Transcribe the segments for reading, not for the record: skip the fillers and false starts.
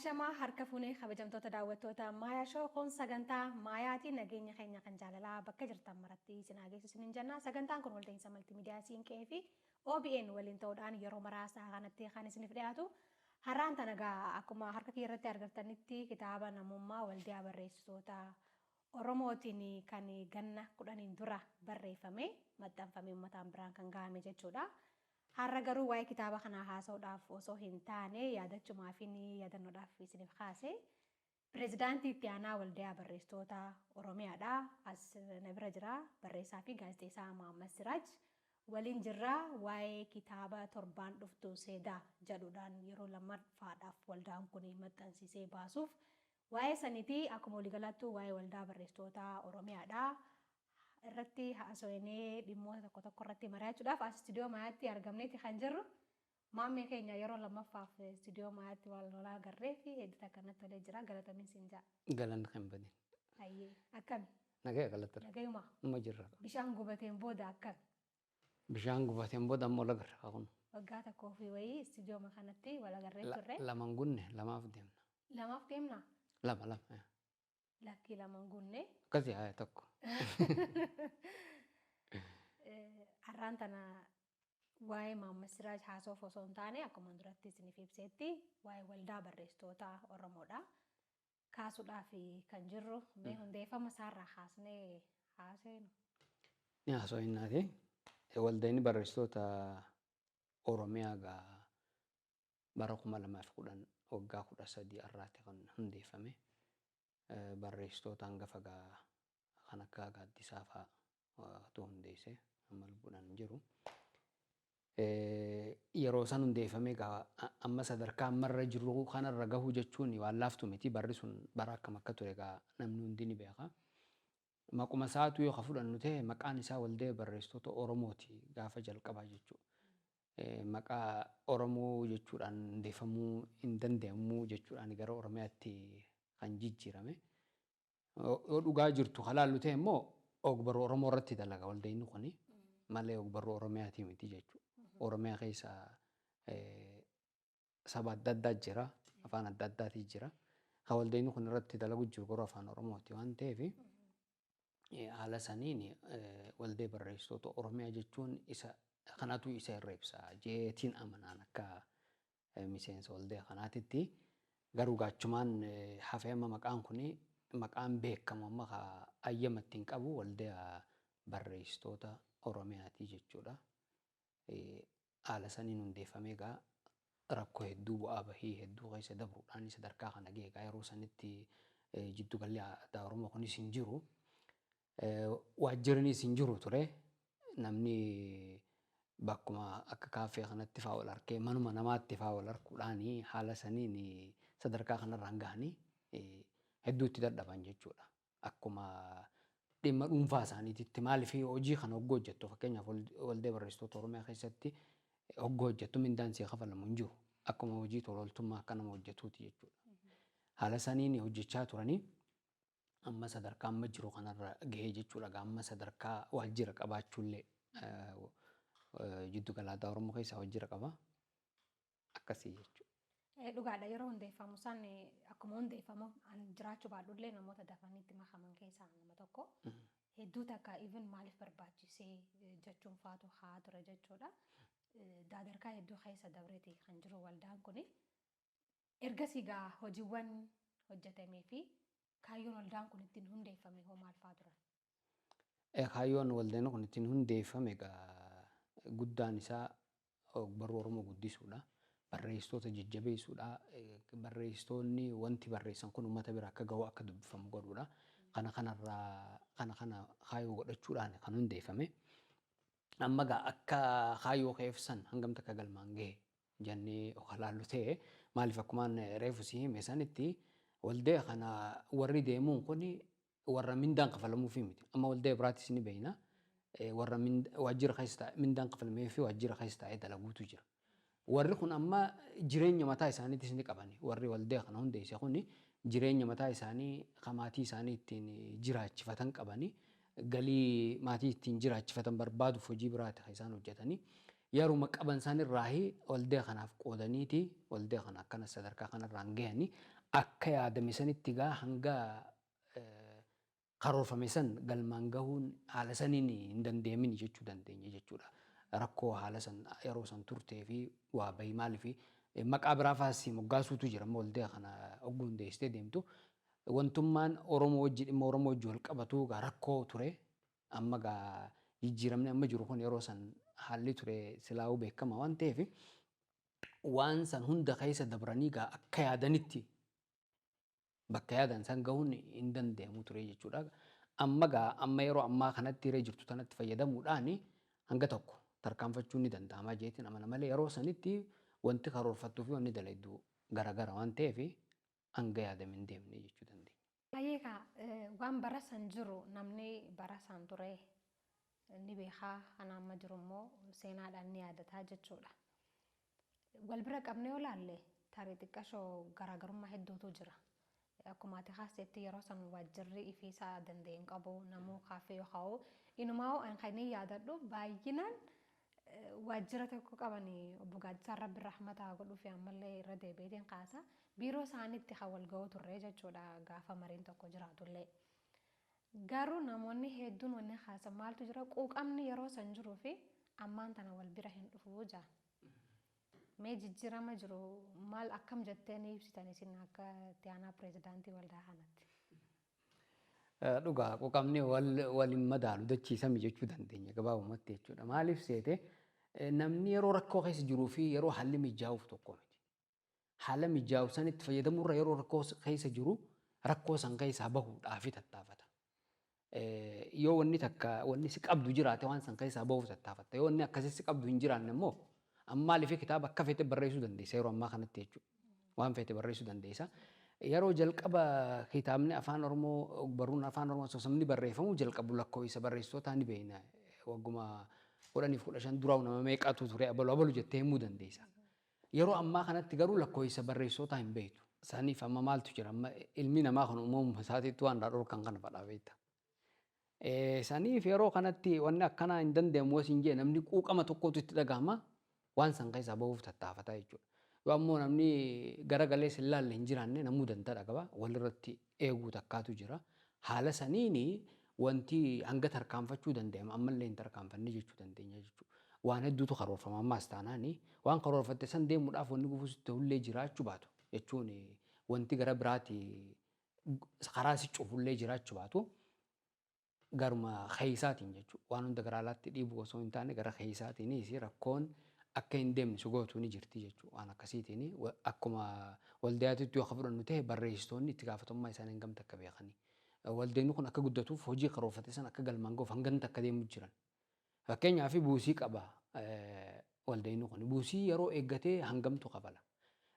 Ashamaa harka fuunee kabajamtoota daawwattoota Maayaa Shoo kun sagantaa Maayaatiin nageenya keenya kan jaalalaa bakka jirtan maratti isin geessisuun jenna. Sagantaan kun walta'iinsa maltiimiidiyaa Siinqee fi OBN waliin ta'uudhaan yeroo maraasaa kanatti kan isiniif dhiyaatu. Har'aan tanagaa akkuma harka kee irratti argatanitti kitaaba namummaa waldaa barreessitoota Oromootiin kan ganna 10 dura barreeffame maxxanfame uummataan biraan kan gahame jechuudha. Har'a garuu waa'ee kitaaba kanaa haasa'uudhaaf osoo hin taane yaadachumaa fi yaadannoodhaaf isiniif kaase pireezidaantii itti aanaa waldaa barreessitoota Oromiyaadha. As na bira jira barreessaa fi gaazexeessaa Maammed Siraaj waliin jirra. Waa'ee kitaaba torbaan dhuftu seedaa jedhuudhaan yeroo lammaffaadhaaf waldaan kun maxxansiisee baasuuf waa'ee saniitii akkuma waliigalaattuu waa'ee waldaa barreessitoota Oromiyaadha. Irratti haasawinee dhimmoota tokko tokko irratti mari'achuudhaaf as istiidiyoo Maayaatti argamneeti kan jirru. Maammee keenya yeroo lammaffaaf istiidiyoo Maayaatti wal lolaa agarree fi hedduu akkanatti tolee jira. Galatamiin siin jaa. Galanni kan badin. Ayyee akkami? Nagaya galata. Nagayuma. Uma jirra. Bishaan gubateen booda akkami? Bishaan gubateen booda ammoo lagarra kun. Waggaa tokkoo fi wayii istiidiyoo kanatti wal agarree turre. Lamaan gunne lamaaf deemna. Lamaaf deemna? Lama. Lakkii lamaan gunne. Akkasii haa tokko. Har'aan tana waa'ee Maammed Siraaj haasa'uuf osoo hin taane akkuma duratti isiniif ibsetti waa'ee waldaa barreessitoota Oromoodha. Kaasuudhaaf kan jirru mee hundeeffama isaarraa haasnee haaseenu. Ni haasoo hin naati. Waldaan barreessitoota Oromiyaa bara 2010 waggaa 13 irraatti kan hundeeffame. Barreessitoota hangafa kan akka Gaaddisaa fa'aa hundeesse amma lubbuudhaan jiru. Yeroo san hundeeffame amma sadarkaa ammarra jiru kanarra gahuu jechuun waan laaftu miti. Barri sun bara akkam akka ture namni hundi ni beeka. Maquma isaatu yoo fudhannu ta'e maqaan isaa waldaa barreessitoota Oromooti gaafa jalqabaa jechuudha. Maqaa Oromoo jechuudhaan hundeeffamuu hin danda'amu jechuudhaan gara Oromiyaatti kan jijjiirame. Yoo dhugaa jirtu halaallu ta'e immoo ogbarruu Oromoo irratti dalaga waldaan kuni malee ogbarruu Oromiyaati miti jechuudha. Oromiyaa keessa saba adda addaa jira, afaan adda addaati jira. Kan waldaan kun irratti dalagu jiru garuu afaan Oromooti waan ta'eef haala saniin waldaa barreessitoota Oromiyaa jechuun kanatu isa irra ibsa jeetiin amanaan akka miseensa waldaa kanaatitti. Garuu gaachumaan hafeema maqaan kuni maqaan beekamu amma ayyama ittiin qabu waldaa barreessitoota Oromiyaati jechuudha. Haala saniin hundeeffamee rakkoo hedduu bu'aa bahii hedduu keessa dabruudhaan sadarkaa kana ga'e yeroo sanitti jiddugalli aadaa Oromoo kunis hin jiru. Waajjirnis hin jiru ture. Namni bakkuma akka kaaffee kanatti fa'aa wal arkee manuma namaatti fa'aa wal arkuudhaan haala saniin sadarkaa kanarraan gahanii hedduutti dadhaban jechuudha. Akkuma dhimma dhuunfaa isaaniititti maaliif hojii kana hoggoo hojjettu fakkeenyaaf waldaa barreessitoota Oromiyaa keessatti hoggoo hojjettu mindaan si kafalamu hin jiru. Akkuma hojii tola ooltummaa akka nama hojjetuuti jechuudha. Haala saniin hojjechaa turanii amma sadarkaa amma jiru kanarra gahee jechuudha. Amma sadarkaa waajjira qabaachuullee jiddu gala aadaa Oromoo keessaa waajjira qaba. Akkasii jechuudha. Dhugaadha yeroo hundeeffamu san akkuma hundeeffamu jiraachuu baadhullee namoota dafanitti makaman keessaa nama tokko. Hedduu takka even maaliif barbaachisee jechuun faatu haa ture jechuudha. Sadarkaa hedduu keessa dabreeti kan jiru waldaan kuni. Ergasii gaa hojiiwwan hojjetamee fi kaayyoon waldaan kun ittiin hundeeffame hoo maal fa'aa turan? Kaayyoon waldaan kun ittiin hundeeffame guddaan isaa ogbarruu Oromoo guddisuudha. Barreessitoota jajjabeessuudha. Barreessitoonni wanti barreessan kun uummata bira akka gahu akka dubbifamu godhuudha. Kana kaayyoo godhachuudhaan kan hundeeffame. Amma akka kaayyoo keefsan hangamta akka galmaan gahe jennee halaallu ta'e maaliif akkumaan reefu si hime sanitti waldaa kana warri deemuun kun warra mindaan kafalamuufi miti. Amma waldaa biraattis ni beekna. Warra waajjira keessa mindaan kafalamee fi waajjira keessa taa'ee dalaguutu jira. Warri kun amma jireenya mataa isaaniitis ni qaban. Warri waldaa kana hundeesse kun jireenya mataa isaanii maatii isaanii ittiin jiraachifatan qabani. Galii maatii ittiin jiraachifatan barbaaduuf hojii biraati kan isaan hojjetanii. Yeruma qaban isaanii irraa waldaa kanaaf qoodaniiti waldaa kana akkana sadarkaa kanarraan gahanii akka yaadame sanitti gaa hanga karoorfame san galmaan gahuun haala saniin hin dandeemin jechuu dandeenya jechuudha. Rakkoo haala san yeroo san turtee fi waa bahi maaliif maqaa biraa faasii moggaasuutu jira waldaa kana ogguu hundeessitee deemtu. Wantummaan Oromoo wajji dhimma Oromoo wajji wal qabatu gaa rakkoo ture. Amma gaa jijjiiramni amma jiru kun yeroo san haalli ture silaa'uu beekama waan ta'eef waan san hunda keessa dabranii gaa akka yaadanitti bakka yaadan san gahuun hin danda'amu ture jechuudha. Amma yeroo ammaa kanatti irra jirtu tanatti fayyadamuudhaan hanga tokko tarkaanfachuun ni danda'ama jeetiin amana malee yeroo sanitti wanti karoorfattuu fi wanni dalaydu garagara waan ta'eef hanga yaadame hin deemne jechuu dandeenya. Egaa waan bara san jiru namni bara san ture ni beekaa kan amma jiru immoo seenaadhaan ni yaadataa jechuudha. Wal bira qabnee yoo laalle tarii xiqqashoo garaagarummaa hedduutu jira. Akkuma ati haastetti yeroo san waajjirri ifiisaa danda'een qabu namuu kaaffee yoo kaa'u inumaa an kan yaadadhu baay'inaan waajjira tokko qabanii obbo Gaaddisaa Rabbi Rahmataa godhuu fi ammallee irra deebiitiin kaasa biiroo isaaniitti kan wal ga'u turre jechuudha gaafa mariin tokko jiraatullee. Garuu namoonni hedduun wanni kaasa maaltu jira quuqamni yeroo san jiruu fi ammaan tana wal bira hin dhufuu jaa. Mee jijjiirama jiru maal akkam jettee ni ibsitan isin akka itti aanaa pireezidaantii waldaa kanatti? Dhugaa quuqamni waliin madaalu dachiisami jechuu dandeenya gabaabumatti jechuudha. Maaliif seete namni yeroo rakkoo keessa jiruu fi yeroo haalli mijaa'uuf tokko miti. Haala mijaa'u sanitti fayyadamurra yeroo rakkoo keessa jiru rakkoo san keessaa bahuudhaafi tattaafata. Yoo wanni takka wanni si qabdu jiraate waan san keessaa bahuuf tattaafatta. Yoo wanni akkasii si qabdu hin jiraanne immoo ammaaliif kitaaba akka feete barreessuu dandeessa yeroo ammaa kanatti jechuudha. Waan feete barreessuu dandeessa. Yeroo jalqaba kitaabni afaan Oromoo barruun afaan Oromoo asoossamni barreeffamu jalqabu lakkoofsa barreessitoota ni beekna. Wagguma 15 duraa nama meeqatu ture abalu jettee himuu dandeessa. Yeroo ammaa kanatti garuu lakkoofsa barreessitoota hin beektu. Saniif amma maaltu jira amma ilmi namaa kan uumama isaatiitti waan dhorkan kana fadhaa beekta. Saniif yeroo kanatti wanni akkanaa hin danda'amu wasiin jee namni quuqama tokkotu itti dhagahama waan san keessaa bahuuf tattaafata jechuudha. Yoo ammoo namni garagalee sin laalle hin jiraanne namuu danda'a qaba walirratti eeguu takkaatu jira. Haala saniini wanti hanga tarkaanfachuu danda'amu ammallee hin tarkaanfanne jechuu dandeenya jechuudha. Waan hedduutu karoorfama ammaas taanaani waan karoorfatte san deemuudhaaf wanni gufuusitti hullee jiraachuu baatu jechuun wanti gara biraati karaa si cufullee jiraachuu baatu garuma keeysaatiin jechuudha. Waan hunda gara alaatti dhiibu osoo hin taane gara keeysaatiinis rakkoon akka hin deemne sugootu ni jirti jechuudha. Waan akkasiitiin akkuma waldayaatitti yoo fudhannu ta'e barreessitoonni itti gaafatamummaa isaanii hangam akka beekanii. Waldeenni kun akka guddatuuf hojii karoorfate san akka galmaan gahuuf hangam akka deemu jiran. Fakkeenyaaf buusii qaba waldeenni kun. Buusii yeroo eeggatee hangamtu qabala.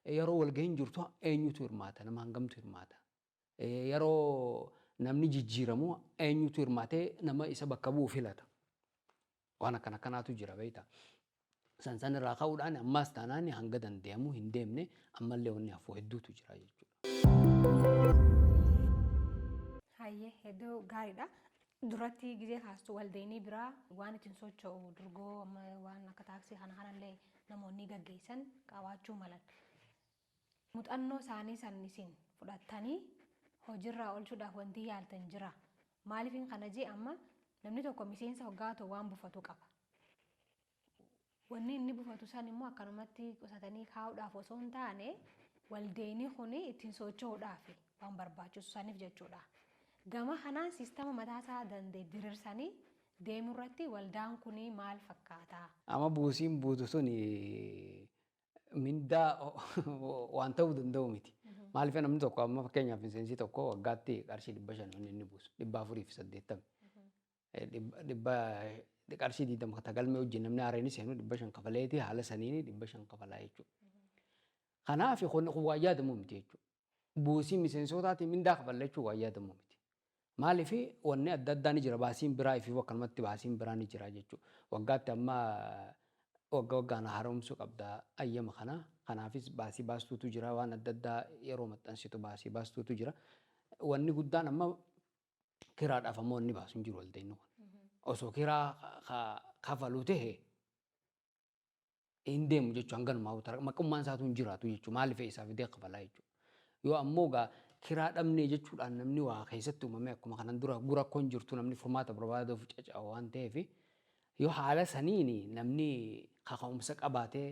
Yeroo walgahiin jirtu eenyutu hirmaata nama hangamtu hirmaata. Yeroo namni jijjiiramu eenyutu hirmaatee nama isa bakka bu'u filata. Waan akkanaatu jira beektaa. San irraa ka'uudhaan ammaas taanaan hanga danda'amu hin deemne ammallee wanni hafuu hedduutu jira jechuudha. Hayyee hedduu gaariidha. Duratti gizee kaastu waldeenii biraa waan ittiin socho'u durgoo waan akka taaksii kanallee namoonni gaggeessan qabaachuu malan. Muuxannoo isaanii san isin fudhattanii hojiirraa oolchuudhaaf wanti yaaltan jira. Maaliifin kana jee amma namni tokko miseensa hoggaa ta'u waan buufatu qaba. Wanni inni buufatu san immoo akkanumatti qusatanii kaa'uudhaaf osoo hin taane waldeenii kun ittiin socho'uudhaaf waan barbaachisu saniif jechuudha. Gama kanaan siistama mataasaa danda'e diriirsanii deemuu irratti waldaan kun maal fakkaata? Amma buusiin buutu sun mindaa waan ta'uu danda'u miti. Maaliif namni tokko amma fakkeenyaaf miseensi tokko waggaatti qarshii 500 inni buusu 480. Qarshii 20 tagalmee wajjin namni haareenis seenuu 500 kafaleeti haala saniini 500 kafalaa jechuudha. Kanaaf kun waa yaadamu miti jechuudha. Buusii miseensotaatiin mindaa kafalla jechuun waa yaadamu miti. Maaliif wanni adda addaa ni jira baasiin biraa fi akkanumatti baasiin biraa ni jira jechuudha. Waggaatti amma waggaan haaromsuu qabda ayyama kana. Kanaafis baasii baastuutu jira waan adda addaa yeroo maxxansitu baasii baastuutu jira. Wanni guddaan amma kiraadhaaf ammoo inni baasu hin jiru waldeenni kun. Osoo kiraa kafaluu ta'e hin deemu jechuudha hanganumaa maqummaan isaatu hin jiraatu jechuudha maaliif isaa fidee kafalaa jechuudha. Yoo ammoo gaa kiraa dhabnee jechuudhaan namni waa keessatti uumamee akkuma kanan dura gura kon jirtu namni furmaata barbaaduuf caca'u waan ta'eef yoo haala saniin namni kaka'umsa qabaatee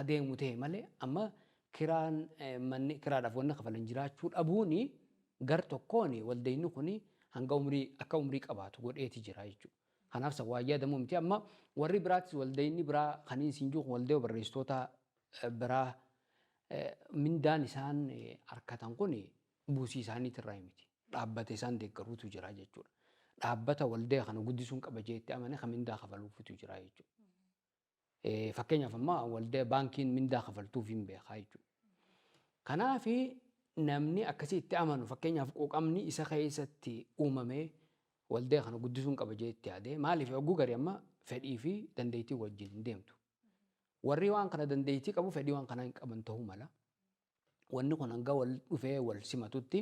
adeemu ta'e malee amma kiraan manni kiraadhaaf wanni kafalan jiraachuu dhabuun gar tokkoon waldeenyi kun hanga akka umrii qabaatu godheeti jira jechuudha. Kanaaf san waa yaadamuu miti amma warri biraattis waldeenyi biraa kan isin jiru waldee barreessitoota biraa mindaan isaan harkatan kun buusii isaaniitirraa miti. Dhaabbata isaan deeggaruutu jira jechuudha. Dhaabbata waldee kana guddisuun qaba jeetti amane kan mindaa kafaluufitu jira jechuudha. Fakkeenyaaf amma waldee baankiin mindaa kafaltuuf hin beekaa jechuudha. Kanaaf namni akkasii itti amanu fakkeenyaaf quuqamni isa keessatti uumamee waldee kana guddisuun qaba jeetti yaadee maaliif yogguu gari amma fedhii fi dandeettii wajjin hin deemtu. Warri waan kana dandeettii qabu fedhii waan kana hin qaban ta'uu mala. Wanni kun hanga wal dhufee wal simatutti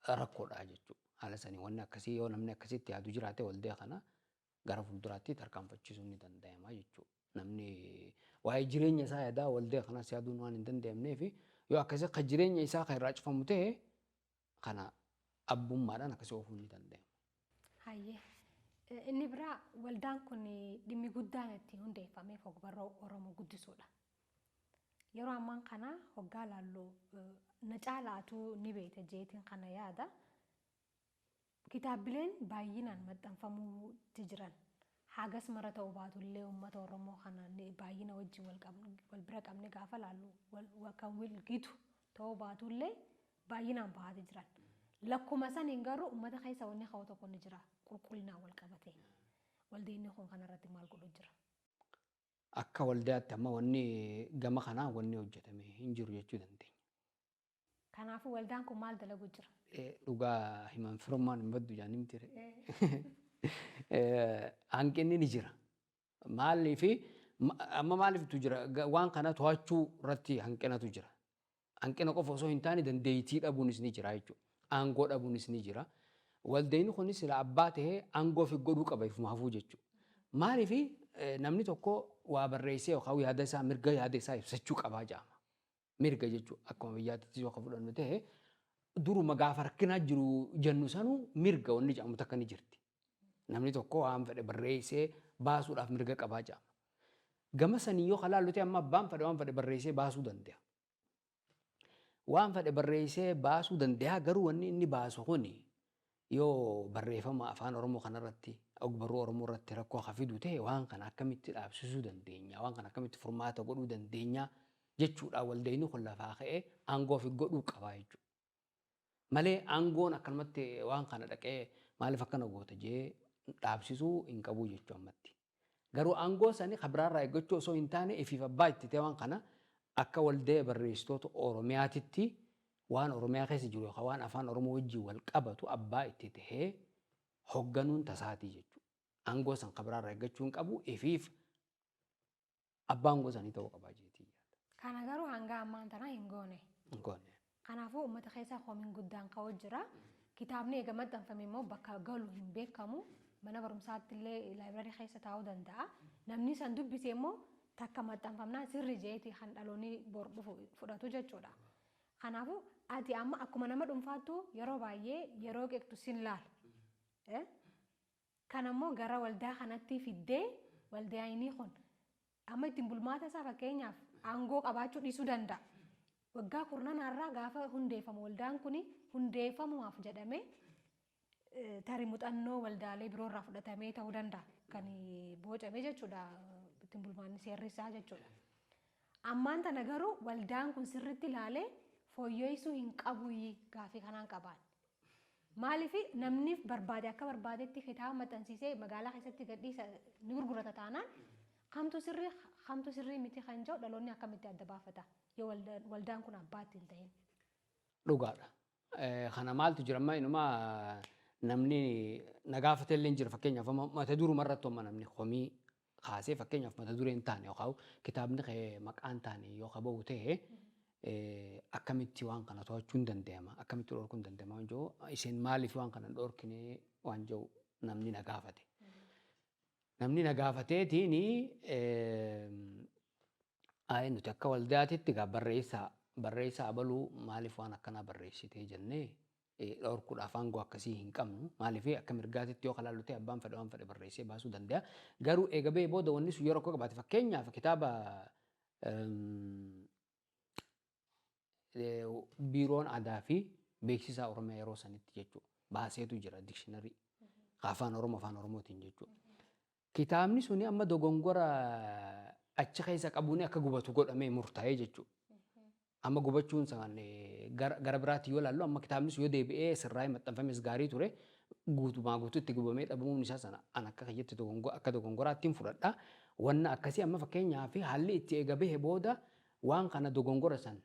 rakkoodha jechuudha. Haala sanii wanni akkasii yoo namni akkasitti yaadu jiraate waldee kana gara fuulduraatti tarkaanfachiisuun ni danda'ama jechuudha. Namni waa'ee jireenya isaa yaadaa waldee kanas yaaduun waan hin danda'amneef yoo akkasii akka jireenya isaa kan irraa cufamu ta'e kana abbummaadhaan akkasii oofuu ni danda'ama. Hayyee. Inni biraa waldaan kun dhimmi guddaan itti hundeeffamee ogbarruu Oromoo guddisuudha. Yeroo ammaan kana hoggaa laalluu na caalaatu ni beekta jeetiin kana yaada. Kitaabileen baay'inaan maxxanfamuutti jiran hagas mara ta'uu baatullee uummata Oromoo kana baay'ina wajjin wal bira qabne gaafa laallu kan walgitu ta'uu baatullee baay'inaan bahaati jiran. Lakkuma saniin garuu uummata keessa wanni hawa tokko ni jira qulqullinaan wal qabatee. Waldeenni kun kanarratti maal godhu jira? Akka waldaatti amma wanni gama kanaa wanni hojjetame hin jiru jechuu dandeenya. Kanaafuu waldaan kun maal dalagu jira? Dhugaa himan firummaan hin baddu jaan himti hanqinni ni jira. Maaliif amma maaliiftu jira waan kana to'achuu irratti hanqinatu jira. Hanqina qofa osoo hin taane dandeettii dhabuunis ni jira jechuudha. Aangoo dhabuunis ni jira. Waldeenni kunis sila abbaa ta'ee aangoo fi godhuu qaba ifumaafuu jechuudha. Maaliif namni tokko waa barreessee yookaan yaada isaa mirga yaada isaa ibsachuu qabaa jaama. Mirga jechuudha akkuma biyyaatti yoo fudhannu ta'e duruma gaafa rakkinaa jiru jennu sanuu mirga wanni jedhamu takka ni jirti. Namni tokko waan fedhe barreessee baasuudhaaf mirga qabaa jaama. Gama sanii yoo halaallu ta'e amma abbaan fedhe waan fedhe barreessee baasuu danda'a. Waan fedhe barreessee baasuu danda'a garuu wanni inni baasu kuni yoo barreeffama afaan Oromoo kanarratti ogbarruu Oromoo irratti rakkoo haa fidu ta'e waan kana akkamitti dhaabsisuu dandeenya waan kana akkamitti furmaata godhuu dandeenya jechuudha waldeenni kun lafaa ka'ee aangoo fi godhuu qabaa jechuudha. Malee aangoon akkanumatti waan kana dhaqee maaliif akkana goota jee dhaabsisuu hin qabu jechuu ammatti. Garuu aangoo sanii kabiraarraa eeggachuu osoo hin taane ifiif abbaa itti ta'e waan kana akka waldee barreessitoota Oromiyaatitti waan Oromiyaa keessa jiru yookaan waan afaan Oromoo wajjin wal qabatu abbaa itti ta'ee hogganuun tasaatii jechuudha. Aangoo san kabiraarraa eeggachuu hin qabu ifiif abbaa aangoo sanii ta'uu qabaa jeetii. Kana garuu hanga ammaan tana hin goone. Hin goone. Kanaafuu uummata keessaa komiin guddaan ka'uu jira. Kitaabni eega maxxanfame immoo bakka galu hin beekamu. Mana barumsaatti illee laayibraarii keessa taa'uu danda'a. Namni san dubbise immoo takka maxxanfamnaa sirri jeetii kan dhaloonni bor dhufu fudhatu jechuudha. Kanaafuu ati amma akkuma nama dhuunfaattu yeroo baay'ee yeroo qeeqtu sin laala. Kan ammoo gara waldaa kanatti fiddee waldaayinii kun amma ittiin bulmaata isaa fakkeenyaaf aangoo qabaachuu dhiisuu danda'a. Waggaa kurnanaarraa gaafa hundeeffamu waldaan kun hundeeffamumaaf jedhamee tarii muuxannoo waldaalee biroorraa fudhatamee ta'uu danda'a kan boocame jechuudha ittiin bulmaanni seerri isaa jechuudha. Ammaan tana garuu waldaan kun sirriitti ilaalee fooyyessuu hin qabu gaafii kanaan qabaan. Maaliif namni barbaade akka barbaadetti kitaaba maxxansiisee magaalaa keessatti gadhiisa ni gurgurata taanaan kamtu sirrii miti kan jedhu dhaloonni akkamitti adda baafata yoo waldaan kun abbaatti hin ta'in. Dhugaadha. Kana maaltu jira amma inuma namni nagaafate illee jira fakkeenyaaf mata duruma irratti amma namni komii kaasee fakkeenyaaf mata duree hin taane yookaan kitaabni maqaan taane yoo qabu ta'e akkamitti waan kana to'achuu hin danda'ama akkamitti dhorkuu hin danda'ama waan jiru isin maaliif waan kana dhorkine waan jiru namni nagaafate. Namni nagaafateetiin nuti akka waldaatitti barreessaa barreessaa abaluu maaliif waan akkanaa barreessitee jennee dhorkuudhaaf aangoo akkasii hin qabnu. Maaliif akka mirgaatitti yoo kalaallu ta'e abbaan fedhe waan fedhe barreessee baasuu danda'a. Garuu eega ba'ee booda wanni sun yeroo akka qabaate fakkeenyaaf kitaaba biiroon aadaa fi beeksisaa Oromiyaa yeroo sanitti jechuudha. Baaseetu jira dikshiinarii afaan Oromootiin jechuudha. Kitaabni suni amma dogongora achi keessa qabuun akka gubatu godhamee murtaa'ee jechuudha. Amma gubachuun isaan gara biraatti yoo ilaallu amma kitaabni sun yoo deebi'ee sirraa'ee maxxanfames gaarii ture guutumaa guutuutti gubamee dhabamuun isaa sana an akka kiyyaatti akka dogongoraattiin fudhadha. Wanna akkasii amma fakkeenyaaf haalli itti eega bahe booda waan kana dogongora san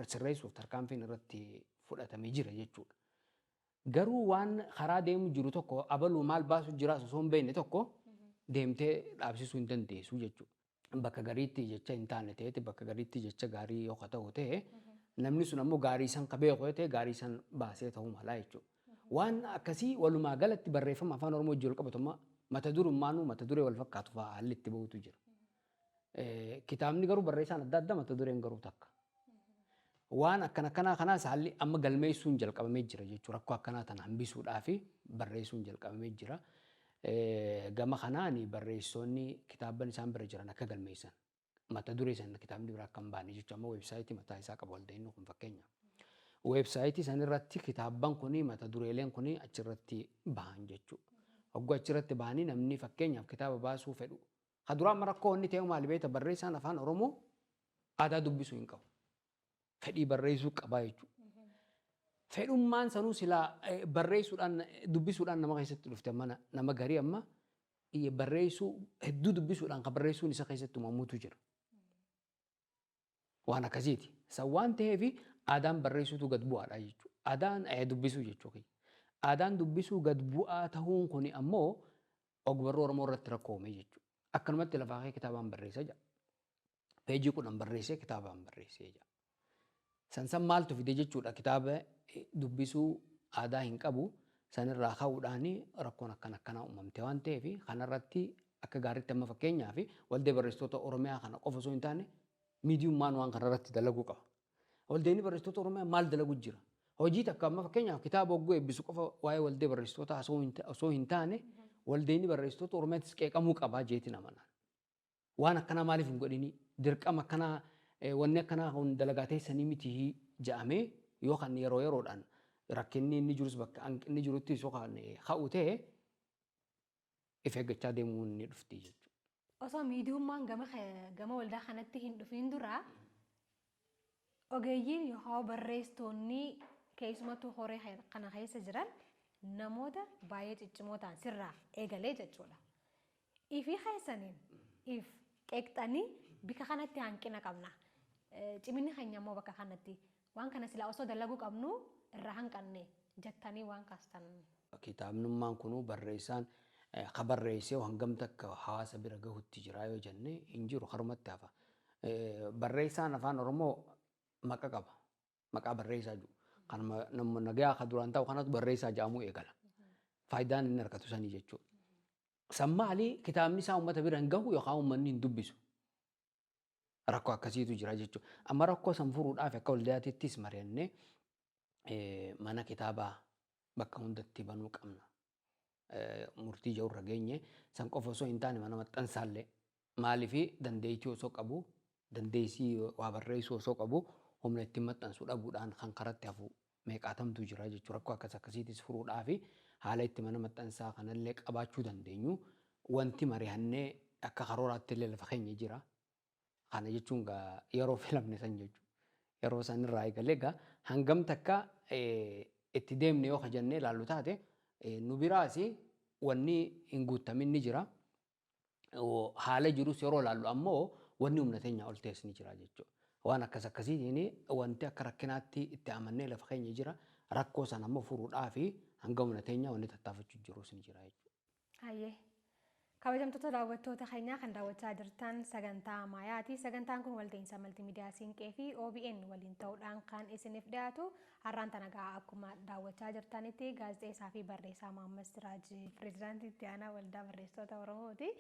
sirreessuuf tarkaanfiin irratti fudhatamee jira jechuudha. Garuu waan karaa deemu jiru tokko abaluu maal baasu jira osoo hin beekne tokko deemtee dhaabsisuu hin dandeessu jechuudha. Bakka gariitti jecha hin taane ta'etti bakka gariitti jecha gaarii yoo ta'u ta'e namni sun ammoo gaarii san qabee yoo ta'e gaarii san baasee ta'uu malaa jechuudha. Waan akkasii walumaa galatti barreeffama afaan Oromoo jiru qabatuma mata durummaanuu mata duree wal fakkaatu fa'aa haalli itti bahutu jira. Kitaabni garuu barreessaan adda adda mata dureen garuu takka. Waan kanaas haalli amma galmeessuun jalqabamee jira jechuudha. Rakkoo akkanaa tana hambisuudhaa fi barreessuun jalqabamee jira. Gama kanaan barreessonni kitaaban isaan bira jiran akka galmeessan mata duree san kitaabni biraa akka hin baane jechuudha. Amma weebsaayitii mataa isaa qaba walda'inni kun fakkeenyaaf. Weebsaayitii san irratti kitaaban kuni mata dureeleen kuni achirratti bahan jechuudha. Hogguu achirratti bahanii namni fakkeenyaaf kitaaba baasuu fedhu. Haduraan rakkoo inni ta'e maali beekta barreessaan afaan Oromoo aadaa dubbisuu hin qabu. Fedhii barreessuu qabaa jechuudha. Fedhummaan sanuu silaa barreessuudhaan dubbisuudhaan nama keessatti dhufte nama garii amma barreessuu hedduu dubbisuudhaan kan barreessuun isa keessatti uumamuutu jira. Waan akkasiiti. San waan ta'eef aadaan barreessuutu gad bu'aadha jechuudha. Aadaan dubbisuu jechuudha. Aadaan dubbisuu gad bu'aa ta'uun kuni ammoo ogbarruu Oromoo irratti rakkoome jechuudha. Akkanumatti lafaa kee kitaabaan barreessa jira. Peejii kudhan barreessee kitaabaan barreessee jira. San maaltu fide jechuudha kitaaba dubbisuu aadaa hin qabu sanirraa ka'uudhaan rakkoon akkanaa uumamte waan ta'eef kanarratti akka gaariitti amma fakkeenyaaf waldee barreessitoota Oromiyaa kana qofa osoo hin taane miidiyummaan waan kanarratti dalaguu qaba. Waldeen barreessitoota Oromiyaa maal dalagu jira? Hojii takka amma fakkeenyaaf kitaaba hogguu eebbisu qofa waa'ee waldee barreessitoota osoo hin taane waldeen barreessitoota Oromiyaattis qeeqamuu qabaa jeetiin amanaan. Waan akkanaa maaliif hin godhini? Dirqama akkanaa wanni akkanaa kun dalagaa teessanii miti jedhamee yookaan yeroo yeroodhaan rakkinni inni jirus bakka hanqinni jiruttis yookaan ka'u ta'e if eeggachaa deemuun ni dhufti jechuudha. Osoo miidiyummaan gama waldaa kanatti hin dhufiin dura ogeeyyiin yookaan barreessitoonni keessumattuu horee kana keessa jiran namoota baay'ee ciccimoo ta'an sirraa eegalee jechuudha. Ifii keessaniin if qeeqxanii bika kanatti hanqina qabna. Ciminni keenya immoo bakka kanatti waan kana silaa osoo dalaguu qabnu irraa hanqanne jettanii waan kaastan. Kitaabnummaan kunuu barreessaan ka barreessee hangam takka hawaasa bira gahutti jira yoo jenne hin jiru harumatti hafa. Barreessaan afaan Oromoo maqaa qaba. Maqaa barreessaa jiru. Kan nama nagaa akka duraan ta'u kanatu barreessaa jedhamuu eegala. Faayidaan inni argatu sanii jechuudha. San maali kitaabni isaa uummata bira hin gahu yookaan uummanni hin dubbisu. Rakkoo akkasiitu jira jechuudha. Amma rakkoo san furuudhaaf akka waldaatittis mari'annee mana kitaabaa bakka hundatti banuu qabna. Murtii jirurra geenye san qofa osoo hin taane mana maxxansaallee maaliif dandeettii osoo qabu dandeessii waa barreessuu osoo qabu humna ittiin maxxansuu dhabuudhaan kan karatti hafu meeqaatamtu jira jechuudha. Rakkoo akkasiitis furuudhaaf haala itti mana maxxansaa kanallee qabaachuu dandeenyu wanti mari'annee akka karooraatti illee lafa keenya jira. Kana jechuun yeroo filamne san jechuudha. Yeroo san irraa eegalee hangam takka itti deemne yoo jennee ilaallu taate nu biraas wanni hin guutamin ni jira. Haala jirus yeroo ilaallu ammoo wanni humna teenya ol ta'es ni jira jechuudha. Waan akkasiitiin wanti akka rakkinaatti itti amannee lafa keenya jira. Rakkoo sana ammoo furuudhaaf hanga humna teenya wanni tattaafachuu jirus ni jira jechuudha. Kabajamtoota daawwattoota keenyaa kan daawwachaa jirtan sagantaa Maayaati. Sagantaan kun walta'iinsa maltiimiidiyaa Siinqee fi OBN waliin ta'uudhaan kan isiniif dhiyaatu. Har'aan tanagaa akkuma daawwachaa jirtanitti gaazexeessaa fi barreessaa Maammed Siraaj pireezidaantii itti aanaa waldaa barreessitoota Oromooti.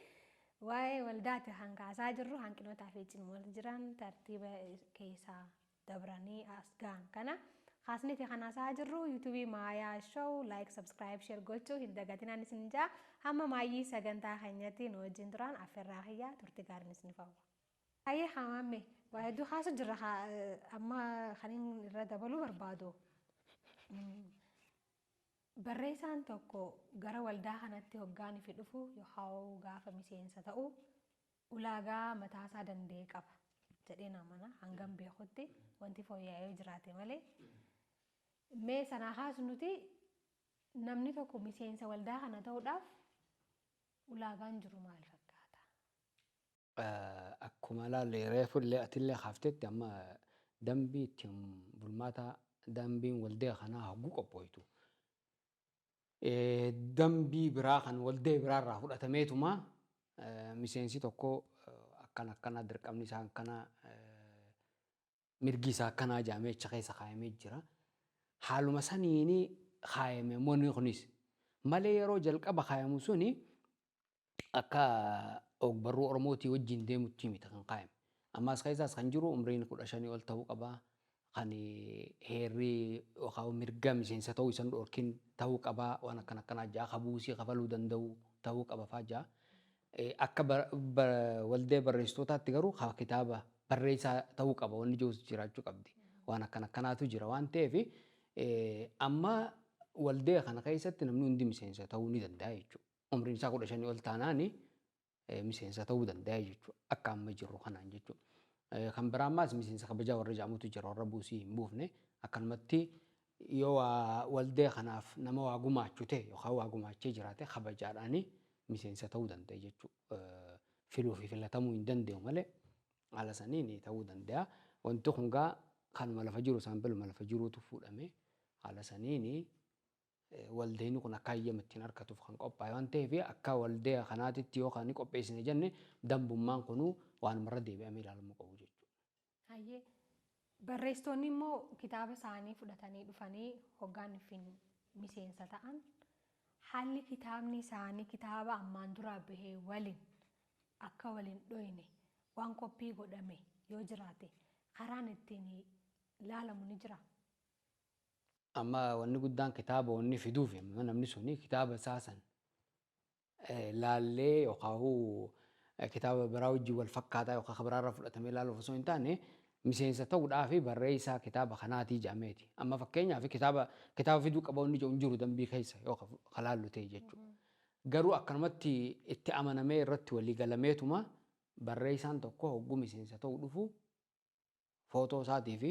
Waa'ee waldaatti hankaasaa jirru hanqinootaa fi cimoota jiran tartiiba keessaa dabranii as ga'an kana kaasnee fi kanaasaa jirru yuutuubii maayaa show like subscribe share gochuu hin dagatinaan isin jaa hamma maayyii sagantaa keenyatti nu wajjin turaan affeerraa kiyyaa turte gaariin isin fawwa. Hayyee hamamme waa hedduu kaasu jirra amma kaniin irra dabaluu barbaadu. Barreessaan tokko gara waldaa kanatti hoggaan ifi dhufu yookaan gaafa miseensa ta'u ulaagaa mataasaa danda'e qaba jedhee namana hangam beekutti wanti fooyya'ee jiraate malee. Mee sanaa kaasu nuti namni tokko miseensa waldaa kana ta'uudhaaf ulaagaan jiru maal fakkaata? Akkuma ilaalle reefullee atillee kaaftetti amma dambii ittiin bulmaata dambiin waldaa kanaa hagguu qophooytu. Dambii biraa kan waldaa biraarraa fudhatameetuma miseensi tokko akkana dirqamni isaa akkana mirgi isaa akkanaa jaamecha keessa kaayamee jira. Haaluma saniini kaayame moonni kunis malee yeroo jalqaba kaayamu suni akka ogbarruu Oromootii wajjin deemutti miti kan kaayame. Ammas keessaas kan jiru umriin 15 ol ta'uu qaba. Kan heerri yookaan mirga miseensa ta'uu isan dhorkin ta'uu qaba waan akkanaa jaa kabuusii kafaluu danda'u ta'uu qaba fa'aa. Akka waldaa barreessitootaatti garuu kitaaba barreessaa ta'uu qaba wanni jiruus jiraachuu qabdi. Waan akkanaatu jira waan ta'eef amma waldaa kana keessatti namni hundi miseensa ta'uu ni danda'a jechuudha. Umriin isaa 15 ol taanaan miseensa ta'uu danda'a jechuudha. Akka amma jirru kanaan jechuudha. Kan biraa ammaas miseensa kabajaa warra jaamutu jira warra buusii hin buufne akkanumatti yoo waldaa kanaaf nama waa gumaachu ta'e yookaan waa gumaachee jiraate kabajaadhaan miseensa ta'uu danda'a jechuudha. Filuu fi filatamuu hin danda'u malee haala saniin ta'uu danda'a. Wanti kun gaa kanuma lafa jiru saambiluma lafa jiruutu fuudhame haala saniin waldaan kun akka hayyama ittiin argatuuf kan qophaa'e waan ta'eef akka waldaa kanaatitti yoo kan qopheessine jenne dambummaan kunuu waan marra deebi'amee ilaalamuu qabu jechuudha. Hayyee barreessitoonni immoo kitaaba isaanii fudhatanii dhufanii hoggaan ifin miseensa ta'an haalli kitaabni isaanii kitaaba ammaan duraa bahee waliin akka waliin dhoyne waan qophii godhame yoo jiraate karaan ittiin ilaalamu ni jira. Amma wanni guddaan kitaaba wanni fiduuf namni suni kitaaba saasan laallee yookaan kitaaba biraa wajjin wal fakkaataa yookaan biraarraa fudhatamee ilaaluuf osoo hin taane miseensa ta'uudhaaf barreessaa kitaaba kanaatii jaameeti. Amma fakkeenyaaf kitaaba fiduu qaba wanni jiru hin jiru dambii keessa yookaan kalaallu ta'e jechuudha. Garuu akkanumatti itti amanamee irratti walii galameetuma barreessaan tokko hogguu miseensa ta'uu dhufu footoo isaatii fi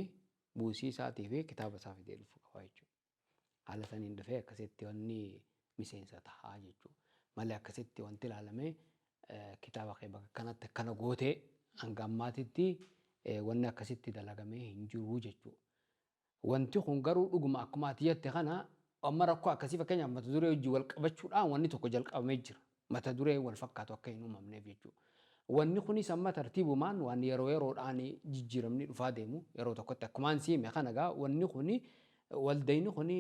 buusii isaatii fi kitaaba isaa fidee dhufuu qaba jechuudha. Haala saniin dhufee akkasitti wanni miseensa ta'a jechuudha. Malee akkasitti wanti ilaalamee kitaaba kee bakka kanatti akkana gootee hanga ammaatitti wanni akkasitti dalagamee hin jiru jechuudha. Wanti kun garuu dhuguma akkuma ati jette kana amma rakkoo akkasii fakkeenyaaf mata duree wajjin wal qabachuudhaan wanni tokko jalqabamee jira. Mata duree wal fakkaatu akka hin uumamneef jechuudha. Wanni kunis amma tartiibumaan waan yeroo yeroodhaan jijjiiramni dhufaa deemu yeroo tokkotti akkumaan siime kana gaa wanni kuni waldayni kuni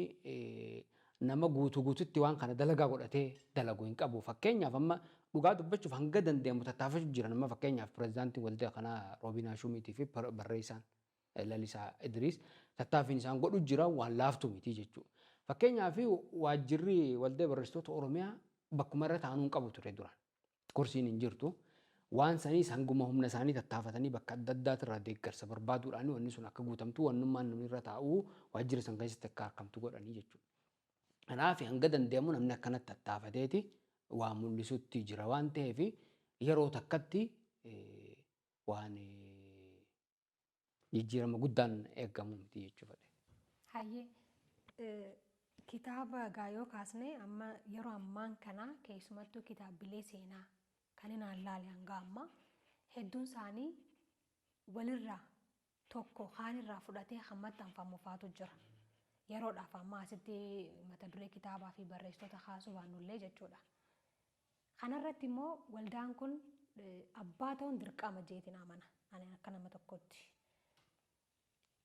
nama guutuutti waan kana dalagaa godhatee dalaguu hin qabu. Fakkeenyaaf amma dhugaa dubbachuuf hanga dandeemu tattaafachuu jira nama fakkeenyaaf pirezidaantiin waldaa kanaa Roobinaa Shumiitii fi barreessaan Lalisaa Idriis tattaaffiin isaan godhu jira waan laaftu miti jechuudha. Fakkeenyaaf waajjirri waldaa barreessitoota Oromiyaa bakkuma irra taa'uu hin qabu ture duraan. Kursiin hin jirtu. Waan saniis hanguma humna isaanii tattaafatanii bakka adda addaatirraa deeggarsa barbaaduudhaan wanni sun akka guutamtu wannummaan namni irra taa'uu waajjira san keessatti akka argamtu godhanii jechuudha. Kanaaf hanga dandeemu namni akkanatti tattaafateeti waa mul'isutti jira waan ta'eef yeroo takkatti waan jijjiirama guddaan eegamu miti jechuudha. Hayyee kitaaba gaayoo kaasnee amma yeroo ammaan kana keessumattuu kitaabilee seenaa kan inaan laale hanga amma hedduun isaanii walirraa tokko kaanirraa fudhatee hammatti anfamuufaatu jira. Yeroodhaaf amma asitti mata duree kitaabaa fi barreessitoota kaasuu baannullee jechuudha. Kanarratti immoo waldaan kun abbaa ta'uun dirqama jeetiin amana ani akka nama tokkotti.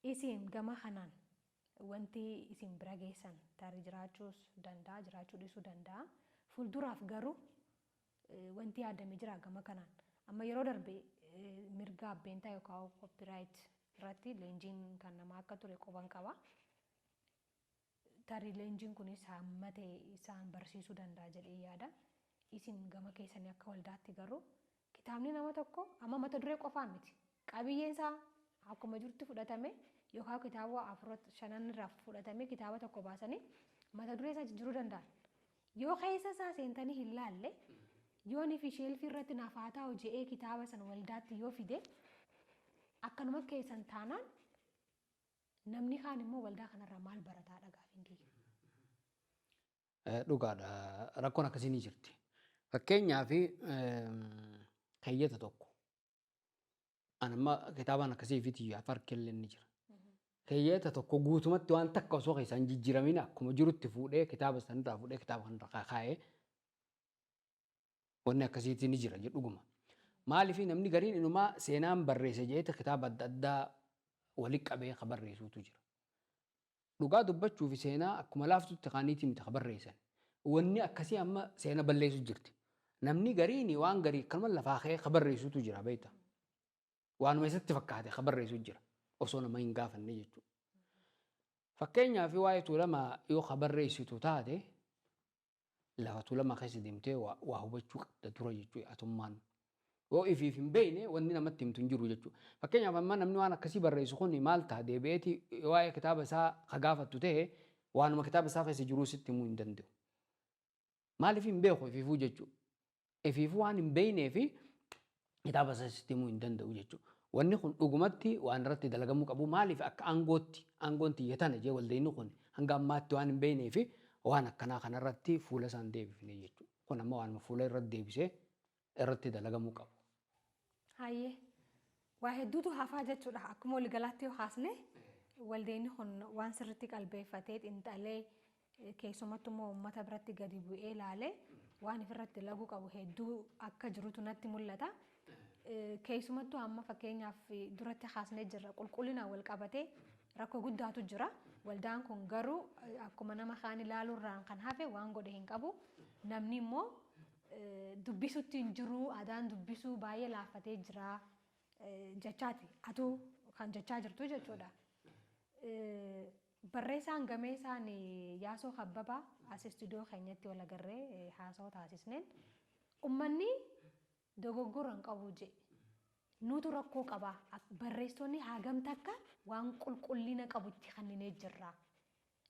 Isin gama kanaan wanti isin bira geessan tarii jiraachuus danda'a jiraachuu dhiisuu danda'a. Fuulduraaf garuu wanti yaadame jira gama kanaan. Amma yeroo darbe mirga abbeentaa yookaan copyright irratti leenjiin kan namaa akka ture quban qaba. Tarii leenjiin kunis hamma ta'e isaan barsiisuu danda'a jedhee yaada. Isin gama keessanii akka waldaatti garuu kitaabni nama tokko amma mata duree qofaan miti. Qabiyyeen isaa akkuma jirutti fudhatame yookaan kitaaba 4-5 irraa fudhatame kitaaba tokko baasanii mata duree isaa jijjiiruu danda'an. Yoo keessa isaa seentanii hin laalle yoo ni fi sheelfii irratti naaf haa ta'u je'ee kitaaba sana waldaatti yoo fide akkanuma keessan taanaan namni kaan immoo waldaa kanarraa maal barataa dhagaafiin kiyya. Dhugaadha. Rakkoon akkasii ni jirti. Fakkeenyaaf keeyyata tokko. Anamma kitaabaan akkasii fi farkillee ni jira. Keeyyata tokko guutumatti waan takka osoo keessaan jijjiiramin akkuma jirutti fuudhee kitaaba sanarraa fuudhee kitaaba kanarraa kaa'ee wanni akkasiitti ni jira jedhuguma. Maaliif namni gariin inumaa seenaan barreesse jeeta kitaaba adda addaa walitti qabee ka barreessuutu jira. Dhugaa dubbachuuf seenaa akkuma laaftutti kaaniitii miti ka barreessan. Wanni akkasii amma seena balleessu jirti. Namni gariin waan garii kanuma lafaa ka'ee ka barreessuutu jira beekta. Waanuma isatti fakkaate ka barreessu jira. Osoo nama hin gaafanne jechuudha. Fakkeenyaaf waa'ee tuulamaa yoo ka barreessitu taate lafa tuulamaa keessa deemtee waa hubachuu qabda dura jechuudha atummaan. Yoo ifiif hin beekne wanni namatti himtu hin jiru jechuudha. Fakkeenyaaf amma namni waan akkasii barreessu kun maal ta'a deebi'eeti waa'ee kitaaba isaa ka gaafattu ta'e waanuma kitaaba isaa keessa jiruu sitti himuu hin danda'u. Maaliif hin beeku ifiifuu jechuudha. Ifiifuu waan hin beeknee fi kitaaba isaa sitti himuu hin danda'u jechuudha. Wanni kun dhugumatti waan irratti dalagamuu qabu maaliif akka aangoon tiyyatana jee waldeenni kun hanga ammaatti waan hin beeknee fi waan akkanaa kanarratti fuula isaan deebifne jechuudha. Kun amma waan fuula irratti deebisee irratti dalagamuu qabu. Hayyee waa hedduutu hafaa jechuudha. Akkuma waliigalaatti yoo haasne waldeenni kun waan sirriitti qalbeeffatee xiinxalee keessumattuu immoo uummata biratti gadi bu'ee ilaalee waan ofirratti dalaguu qabu hedduu akka jirutu natti mul'ata. Keessumattuu amma fakkeenyaaf duratti haasnee jirra qulqullinaan wal qabatee rakkoo guddaatu jira. Waldaan kun garuu akkuma nama kaan ilaaluurraan kan hafe waan godhe hin qabu. Namni immoo dubbisutti hin jiru aadaan dubbisuu baay'ee laaffatee jira jechaati. Atuu kan jechaa jirtu jechuudha. Barreessaan gamee isaan Yaasoo Kabbabaa as istuudiyoo keenyatti wal agarree haasawaa taasisneen uummanni dogoggora hin qabu jedhe. Nutu rakkoo qaba. Barreessitoonni hagam takka waan qulqullina qabutti kanneen jirra.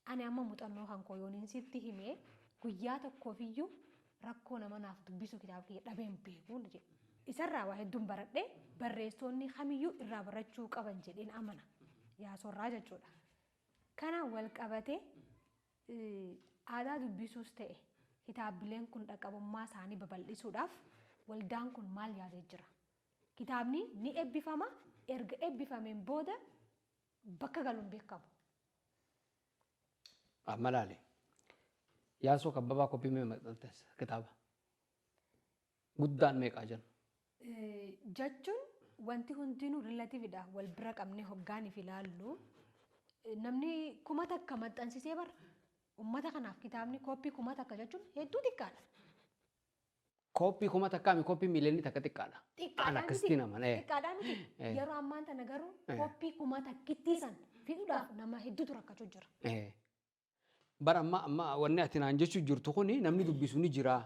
Ani amma muuxannoo kan koo yooniin sitti himee guyyaa tokkoofiyyuu rakkoo nama naaf dubbisu kitaaba kiyya dhabeen beekuun jedhe. Isarraa waa hedduun baradhee barreessitoonni kamiyyuu irraa barachuu qaban jedheen amana. Yaasorraa jechuudha. Kana wal qabatee aadaa dubbisuus ta'e kitaabileen kun dhaqqabummaa isaanii babal'isuudhaaf waldaan kun maal yaadee jira? Kitaabni ni eebbifama. Erga eebbifameen booda bakka galuun beekamu. Malaale. Yaasoo Kabbabaa koppii mee maxxanteessa kitaaba? Guddaan meeqaa jiru? Jechuun wanti hundinuu riilatiividha. Wal bira qabnee hoggaaniif ilaallu. Namni 1000 takka maxxansisee bara. Uummata kanaaf kitaabni koppii 1000 takka jechuun hedduu xiqqaadha. Koppii 1000 takkaami koppii miiliyoonii takka xiqqaadha. An akkasitti naman. Xiqqaadhaa miti. Yeroo ammaan tana garuu koppii 1000 takkitti san fiduudhaaf nama hedduutu rakkachuu jira. Bara amma wanni ati naan jechuu jirtu kuni namni dubbisu ni jira.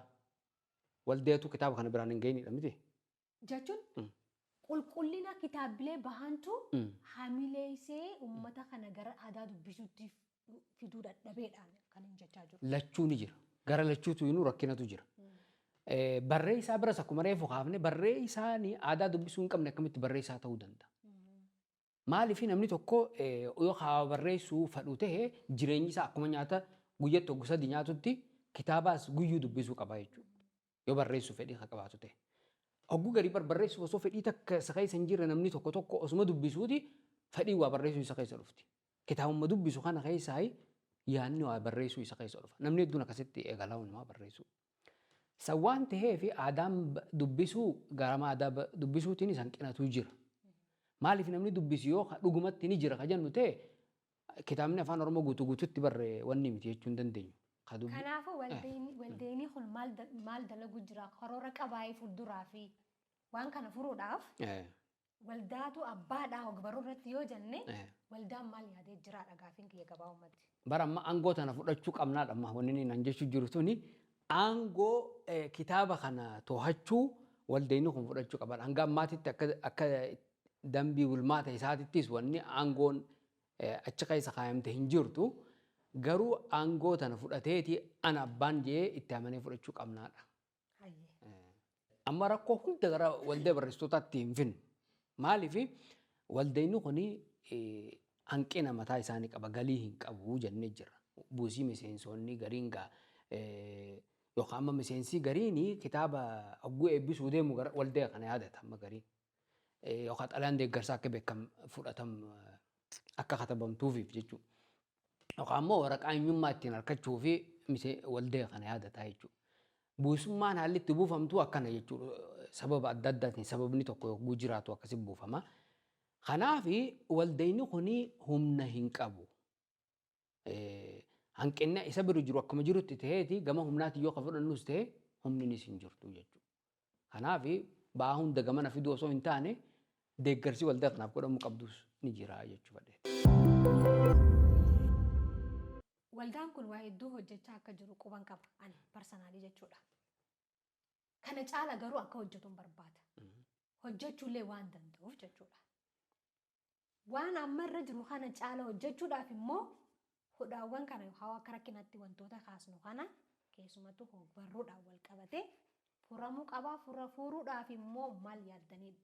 Waldeetu kitaaba kana biraan hin geenyidha miti. Jechuun qulqullina kitaabilee bahantu hamileessee uummata kana gara aadaa dubbisuutti fiduu dadhabeedhaan kan hin jechaa jiru. Lachuu ni jira. Gara lachuutu inuu rakkinatu jira. Barreessaa biras akkuma reefu kaafne barreessaanii aadaa dubbisuu hin qabne akkamitti barreessaa ta'uu danda'a. Maaliif namni tokko yoo haa barreessuu fadhu ta'e jireenyi isaa akkuma nyaata guyyatti oggu 3 nyaatutti kitaabaas guyyuu dubbisuu qaba jechuudha. Yoo barreessuu fedhii haa qabaatu ta'e. Oggu garii barreessuuf osoo fedhii takka isa keessa hin jirre namni tokko osuma dubbisuuti fedhii waa barreessuu isa keessa dhufti. Kitaabuma dubbisu kana keessaa yaadni waa barreessuu isa keessa dhufa. Namni hedduun akkasitti eegalaa uumamaa barreessu. Sawwaan ta'ee fi aadaan dubbisuu garama aadaa dubbisuutiin isaan qinatu jira. Maaliif namni dubbisu yoo dhugumatti ni jira ka jennu ta'e kitaabni afaan Oromoo guutuutti barree wanni miti jechuu hin dandeenyu. Kanaafuu waldeenii kun maal dalagu jira karoora qabaa'ee fuulduraa fi waan kana furuudhaaf waldaatu abbaadhaa ogbarruu irratti yoo jenne waldaan maal yaadee jiraadha gaafiin kiyya gabaabumatti. Bara amma aangoo tana fudhachuu qabnaadha amma wanni nan jechuu jiru tuni aangoo kitaaba kana to'achuu waldeenni kun fudhachuu qaba. Hanga ammaatitti akka dambii bulmaata isaatittis wanni aangoon achi keessa kaayamte hin jirtu. Garuu aangoo tana fudhateeti ana abbaan jee itti amanee fudhachuu qabnaadha. Amma rakkoo hunda gara waldee barreessitootaatti hin finne. Maaliif waldeenni kun hanqina mataa isaanii qaba galii hin qabu jennee jira. Buusii miseensonni gariin yookaan amma miseensi gariin kitaaba hogguu eebbisuu deemu waldee kana yaadata amma gariin. Yookaan xalayaan deeggarsaa akka beekam fudhatamu akka katabamtuufiif jechuudha. Yookaan ammoo waraqaa eenyummaa ittiin harkachuu fi waldee kana yaadataa jechuudha. Buusummaan haalli itti buufamtu akkana jechuudha. Sababa adda addaatiin sababni tokko yogguu jiraatu akkasi buufama. Kanaaf waldeenni kun humna hin qabu. Hanqinni isa bira jiru akkuma jirutti ta'eeti gama humnaati yoo ka fudhannus ta'e humninis hin jirtu jechuudha. Kanaaf ba'aa hunda gamana fiduu osoo hin taane deeggarsi waldaa kanaaf godhamuu qabdus ni jira jechuudha. Waldaan kun waa hedduu hojjechaa akka jiru quban qaba ani parsanaalii jechuudha. Kana caala garuu akka hojjetuun barbaada. Hojjechuullee waan danda'uuf jechuudha. Waan ammarra jiru kana caala hojjechuudhaaf immoo hudhaawwan kana yookaan akka rakkinatti wantoota kaasnu kana keessumattuu barruudhaan wal qabatee furamuu qaba. Furuudhaaf immoo maal yaaddanii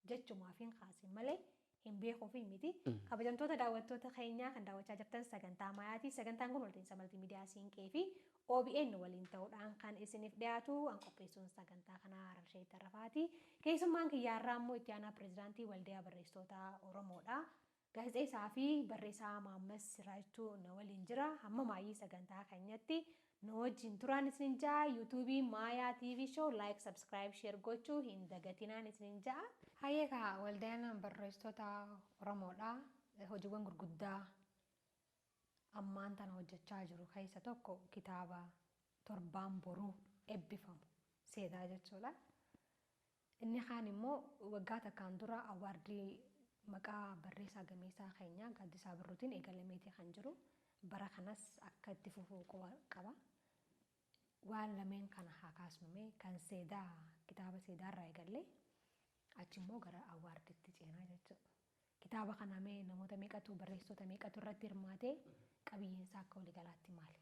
jechumaaf hin kaasin malee hin beekuufi miti. Kabajamtoota daawwattoota keenyaa kan daawwachaa jirtan sagantaa maayaati. Sagantaan kun waltajjii maltiimiidiyaa siinqee fi OBN waliin ta'uudhaan kan isiniif dhiyaatu an qopheessuun sagantaa kanaa Arabshee Tarrafaati. Keessummaan kiyyaarraa immoo itti aanaa pireezidaantii waldaa barreessitoota Oromoodha. Gaazexeessaa fi barreessaa Maammas Siraachuu na waliin jira. Hamma maayii sagantaa keenyatti nu wajjin turaan isin jaa. yuutuubii Maayaa TV show like, subscribe, share gochuu hin dagatinaan isin jaa. Hayyeekaa waldaan barreessitoota Oromoodha. Hojiiwwan gurguddaa ammaan tana hojjechaa jiru keessa tokko kitaaba torbaan boruu eebbifamu seedaa jechuudha. Inni kaan immoo waggaa takkaan dura awaardii maqaa barreessaa gameessaa keenyaa Gaaddisaa Birruutiin eegalameetii kan jiru. Bara kanas akka itti fufuu qaba. Waan lameen kana haa kaasnume kan seedaa kitaaba seedaarraa eegallee achi immoo gara awaardiitti ceenaa jechuudha. Kitaaba kana mee namoota meeqatu barreessitoota meeqatu irratti hirmaatee qabiyyeensaa akka waliigalaatti maali?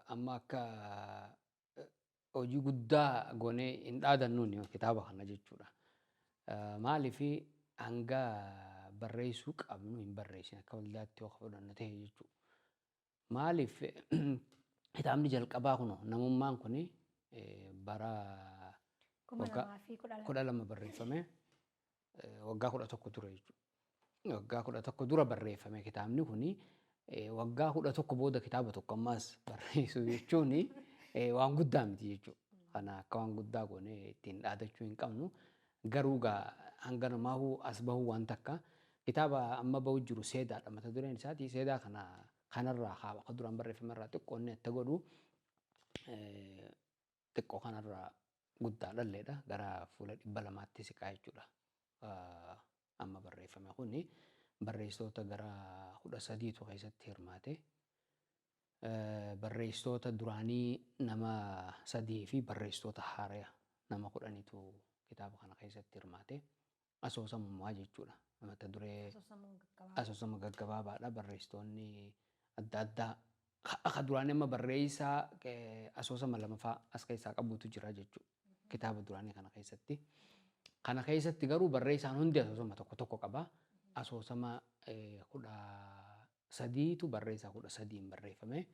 Amma akka hojii guddaa goonee hin dhaadannuun kitaaba kana jechuudha. Maaliif hanga barreessuu qabnu hin barreessin akka waldaatti yoo fudhannu ta'e jechuudha. Maaliif kitaabni jalqabaa kun namummaan kun bara 12 barreeffame waggaa 11 ture jechuudha. Waggaa 11 dura barreeffame kitaabni kun waggaa 11 booda kitaaba tokko ammaas barreessuu jechuun waan guddaa miti jechuudha. Kana akka waan guddaa goonee ittiin dhaadachuu hin qabnu. Garuu hanga namaahuu as bahuu waan takka kitaaba amma bahu jiru seedaadha mata dureen isaati. Seedaa kanarraa haaba akka duraan barreeffame irraa xiqqoonni itti godhu xiqqoo kanarraa guddaa dhalleedha. Gara fuula 200tti siqaa jechuudha. Amma barreeffame kuni barreessitoota gara 13tu keessatti hirmaate. Barreessitoota duraanii nama 3 fi barreessitoota haaraa nama 10tu kitaaba kana keessatti hirmaate. Asoosamummaa jechuudha. Mata duree asoosama gaggabaabaadha. Barreessitoonni adda addaa akka duraanii amma barreessaa asoosama lamaffaa as keessaa qabutu jira jechuudha. Kitaaba duraanii kana keessatti. Kana keessatti garuu barreessaan hundi asoosama tokko qaba. Asoosama 13tu barreessaa 13 barreeffame.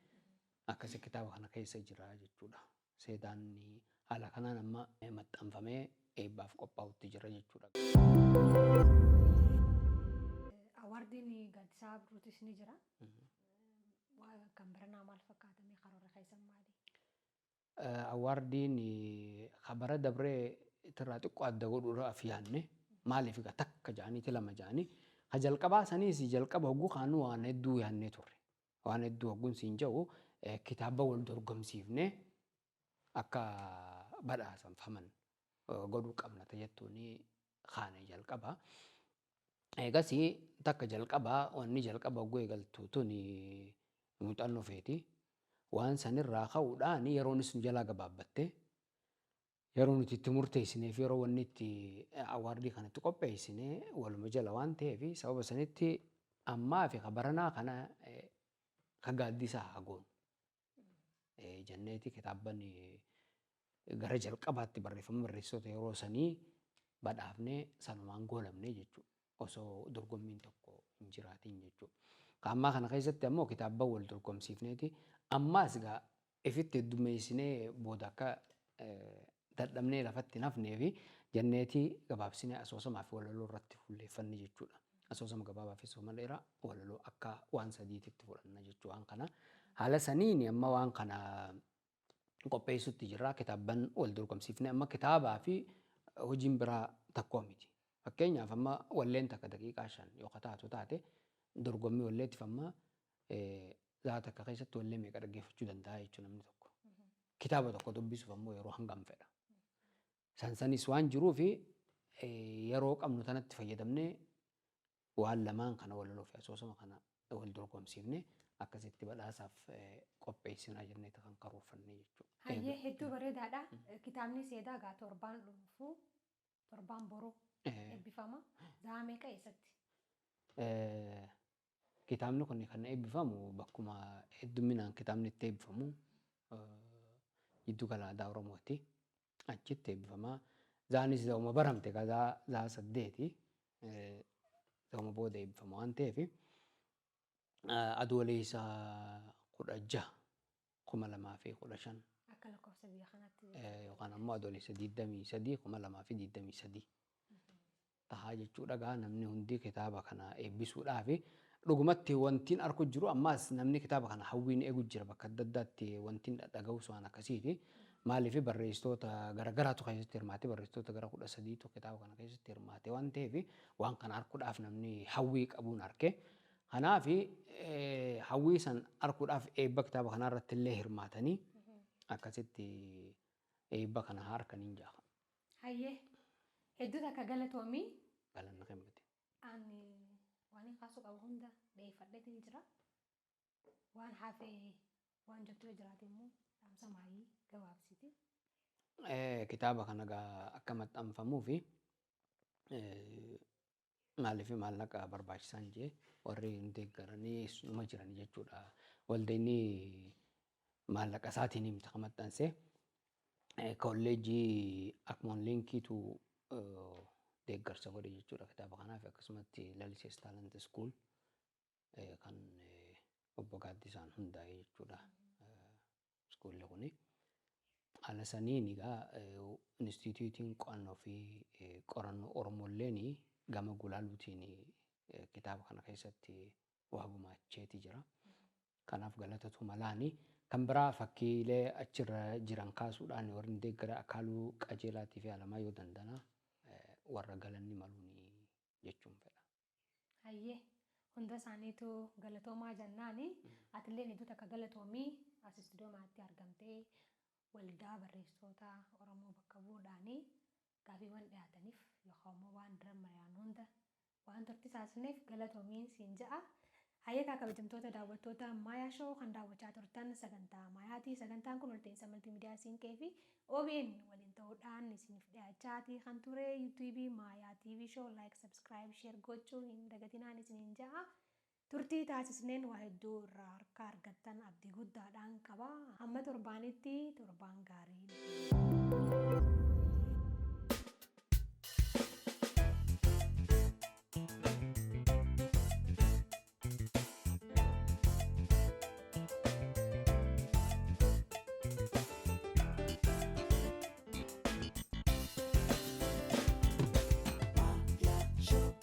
Akkasii kitaaba kana keessa jira jechuudha. Seedaan haala kanaan amma maxxanfamee eebbaaf qophaa'utti jira jechuudha. Awaardiin Gaaddisaa Birruutis ni jira. Kan baranaa maal fakkaatamee karoora keessan maali? Awaardiin bara dabree irraa xiqqoo adda godhuudhaaf yaadne maaliif takka ja'aniiti lama ja'anii ha jalqabaa saniis jalqaba hogguu kaanu waan hedduu yaadnee turre. Waan hedduu hogguun siin jedhu kitaaba wal dorgomsiifnee akka badhaasanfaman godhuu qabna jettuun kaane jalqaba. Egasii takka jalqabaa wanni jalqaba hogguu eegaltu tuni muuxannoo feeti. Waan sanirraa ka'uudhaan yeroonis nu jalaa gabaabbatte yeroo nuti itti murteessinee fi yeroo wanni itti awaardii kanatti qopheessinee waluma jala waan ta'eef sababa sanitti ammaa fi baranaa kana ka gaaddisaa haa goonu. Jenneeti kitaabban gara jalqabaatti barreeffama barreessitoota yeroo sanii badhaafnee sanumaan goolabnee jechuudha. Osoo dorgommiin tokko hin jiraatin jechuudha. Ammaa kana keessatti ammoo kitaabban wal dorgomsiifneeti ammaas egaa ifitti heddummeessinee booda akka dadhabnee lafatti nafnee fi jenneetii gabaabsinee asoosamaa fi walaloo irratti fuulleeffanne jechuudha. Asoosama gabaabaa fi asoosama dheeraa walaloo akka waan sadiititti fudhanna jechuu waan kana. Haala saniin amma waan kana qopheessutti jirra. Kitaabban wal dorgomsiifnee amma kitaabaa fi hojiin biraa tokko miti. Fakkeenyaaf amma walleen takka daqiiqaa 5 yoo taatu taate dorgommii walleettiif amma zaata akka keessatti wallee meeqa dhaggeeffachuu danda'a jechuudha namni tokko. Kitaaba tokko dubbisuuf ammoo yeroo hangam fedha. Sansanis waan jiruuf yeroo qabnu tanatti fayyadamnee waan lamaan kana walaloo fi asoosama kana wal dorgomsiifnee akkasitti badhaasaaf qopheessinaa jennee kan karoorfannee jechuudha. Hayyee hedduu bareedaadha. Kitaabni seedaa gaa torbaan dhufu torbaan boruu eebbifama. Za'a meeqa eessatti? Kitaabni kun kan eebbifamu bakkuma hedduminaan kitaabni itti eebbifamu Giddu Gala Aadaa Oromooti. Achitti eebbifama. Zaanis zaa'uma baramte za'a 8 zaa'uma booda eebbifama waan ta'eef adoolessa 16 2015 akka lakkoofsa biyya kanaatti yookaan ammoo adoolessa 23 2023 tahaa jechuudha. Gaa namni hundi kitaaba kana eebbisuudhaaf dhugumatti wantiin arku jiru ammaas namni kitaaba kana hawwiin eegu jira bakka adda addaatti wantiin dhaga'us waan akkasiiti. Maaliif barreessitoota garaagaraatu keessatti hirmaate barreessitoota gara 13tu kitaaba kana keessatti hirmaate waan ta'eef waan kana arkuudhaaf namni hawwii qabuun arke. Kanaaf hawwii san arkuudhaaf eebba kitaaba kana irratti illee hirmaatanii akkasitti eebba kana harkaniin jaaha. Hayyee hedduu takka galatoomii. Galanna kennite. Ani waan kaasuu qabu hunda dheeffadheetiin jira. Waan hafee waan jettu jiraate immoo dhaamsa maayii gabaabsiti. Kitaaba kana akka maxxanfamuu fi maaliif maallaqa barbaachisaan jee warri hin deeggaranii numa jiran jechuudha. Waldeenni maallaqa isaatiin himta kan maxxanse kolleejjii Akmoon Linkiitu deeggarsa godhe jechuudha kitaaba kanaaf akkasumatti Lalisees Talent School kan obbo Gaaddisaan hundaa'e jechuudha iskuulli kuni. Haala saniin egaa Inistituutiin Qo'annoo fi Qorannoo Oromolleen gama gulaaluutiin kitaaba kana keessatti waa gumaacheeti jira. Kanaaf galatatu malaani. Kan biraa fakkiilee achirra jiran kaasuudhaan warri deeggara Akaaluu Qajeelaatii fi Alamaa yoo dandana warra galanni maluuni jechuun fedha. Hayyee hunda isaaniitu galatoomaa jennaani. Atillee hedduu takka galatoomii as istuudiyoomaatti argamtee waldaa barreessitoota Oromoo bakka bu'uudhaanii gaaffiiwwan dhiyaataniif yookaan immoo waan dura mariyaan hunda waan turtii taasisneef galatoomiin siin ja'a. Hayyee kabajamtoota daawwattoota Maayaa Shoo kan daawwachaa turtan sagantaa Maayaati. Sagantaan kun walta'insa maltiimiidiyaa Siinqee fi OBN waliin ta'uudhaan isiniif dhiyaachaati kan ture. YouTube Maayaa TV Show like subscribe share gochuu hin dagatinaan isiniin ja'a. Turtii taasisneen waa hedduu irraa harka argattan abdii guddaadhaan qaba. Hamma torbaanitti torbaan gaarii. Show.